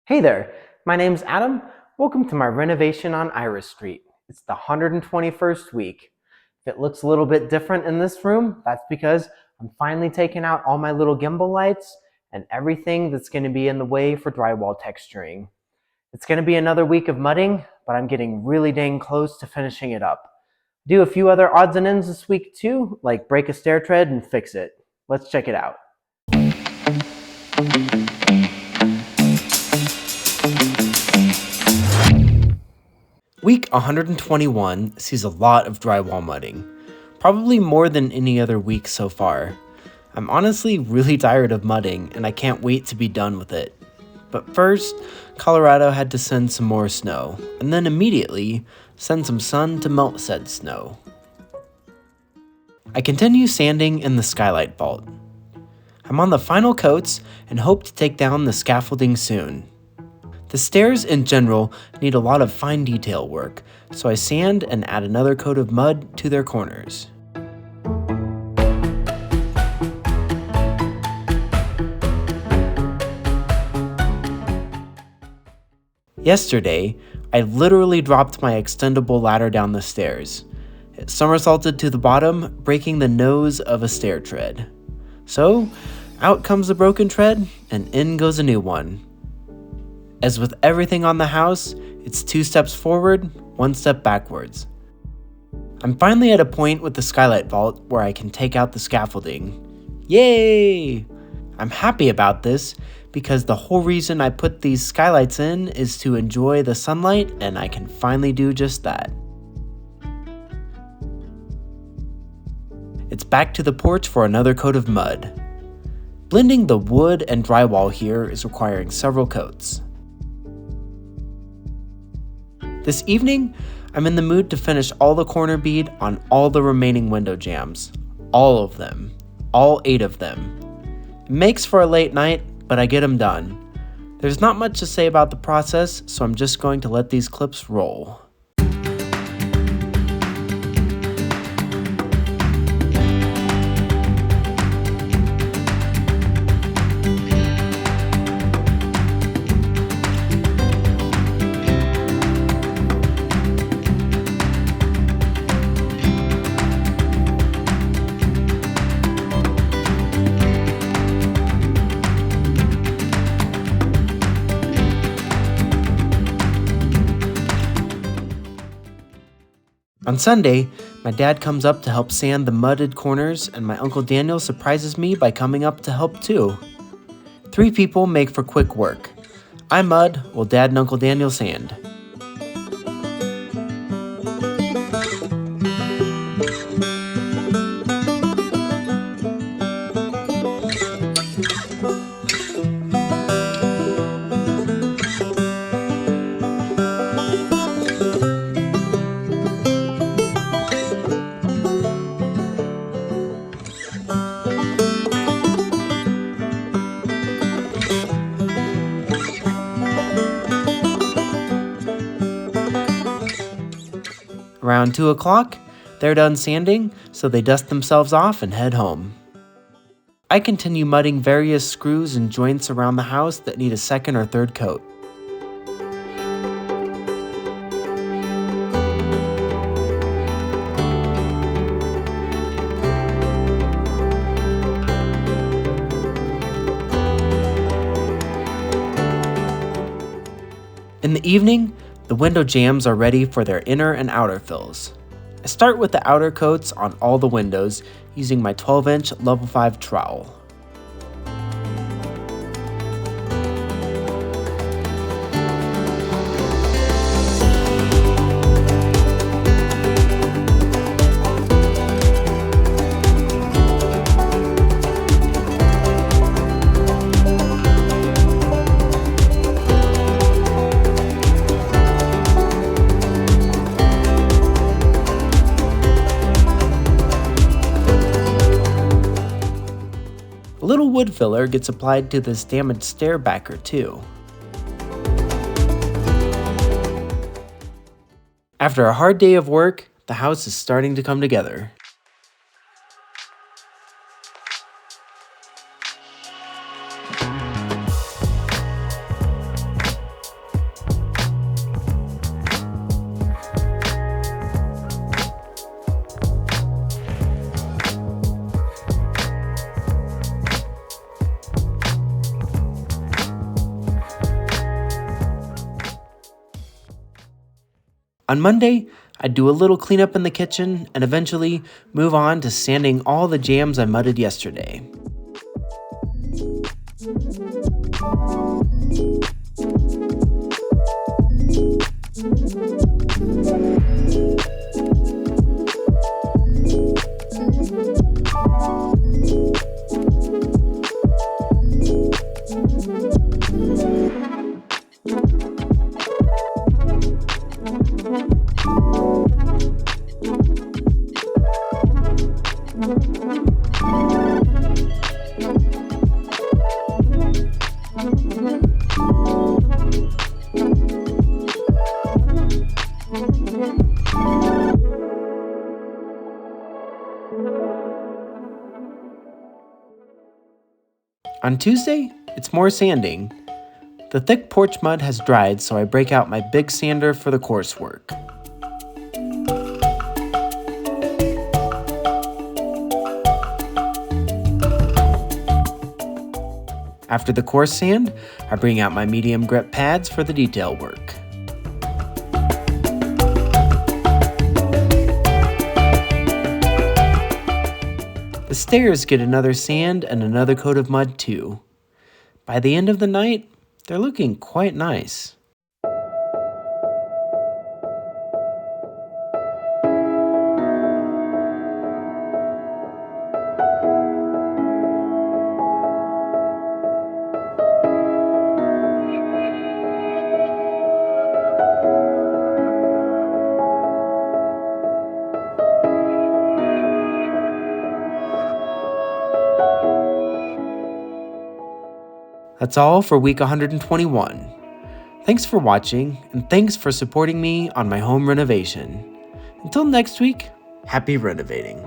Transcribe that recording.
Hey there, my name's Adam. Welcome to my renovation on Iris Street. It's the 121st week. If it looks a little bit different in this room, that's because I'm finally taking out all my little gimbal lights and everything that's going to be in the way for drywall texturing. It's going to be another week of mudding, but I'm getting really dang close to finishing it up. Do a few other odds and ends this week too, like break a stair tread and fix it. Let's check it out. Week 121 sees a lot of drywall mudding, probably more than any other week so far. I'm honestly really tired of mudding and I can't wait to be done with it. But first, Colorado had to send some more snow, and then immediately send some sun to melt said snow. I continue sanding in the skylight vault. I'm on the final coats and hope to take down the scaffolding soon. The stairs in general need a lot of fine detail work, so I sand and add another coat of mud to their corners. Yesterday, I literally dropped my extendable ladder down the stairs. It somersaulted to the bottom, breaking the nose of a stair tread. So, out comes the broken tread, and in goes a new one. As with everything on the house, it's 2 steps forward, 1 step backwards. I'm finally at a point with the skylight vault where I can take out the scaffolding. Yay! I'm happy about this because the whole reason I put these skylights in is to enjoy the sunlight, and I can finally do just that. It's back to the porch for another coat of mud. Blending the wood and drywall here is requiring several coats. This evening, I'm in the mood to finish all the corner bead on all the remaining window jambs. All of them. All 8 of them. It makes for a late night, but I get them done. There's not much to say about the process, so I'm just going to let these clips roll. On Sunday, my dad comes up to help sand the mudded corners, and my Uncle Daniel surprises me by coming up to help too. 3 people make for quick work. I mud while Dad and Uncle Daniel sand. Around 2 o'clock, they're done sanding, so they dust themselves off and head home. I continue mudding various screws and joints around the house that need a second or third coat. In the evening, the window jambs are ready for their inner and outer fills. I start with the outer coats on all the windows using my 12-inch level 5 trowel. A little wood filler gets applied to this damaged stair backer too. After a hard day of work, the house is starting to come together. On Monday, I'd do a little cleanup in the kitchen and eventually move on to sanding all the jams I mudded yesterday. On Tuesday, it's more sanding. The thick porch mud has dried, so I break out my big sander for the coursework. After the coarse sand, I bring out my medium grip pads for the detail work. The stairs get another sand and another coat of mud too. By the end of the night, they're looking quite nice. That's all for week 121. Thanks for watching, and thanks for supporting me on my home renovation. Until next week, happy renovating.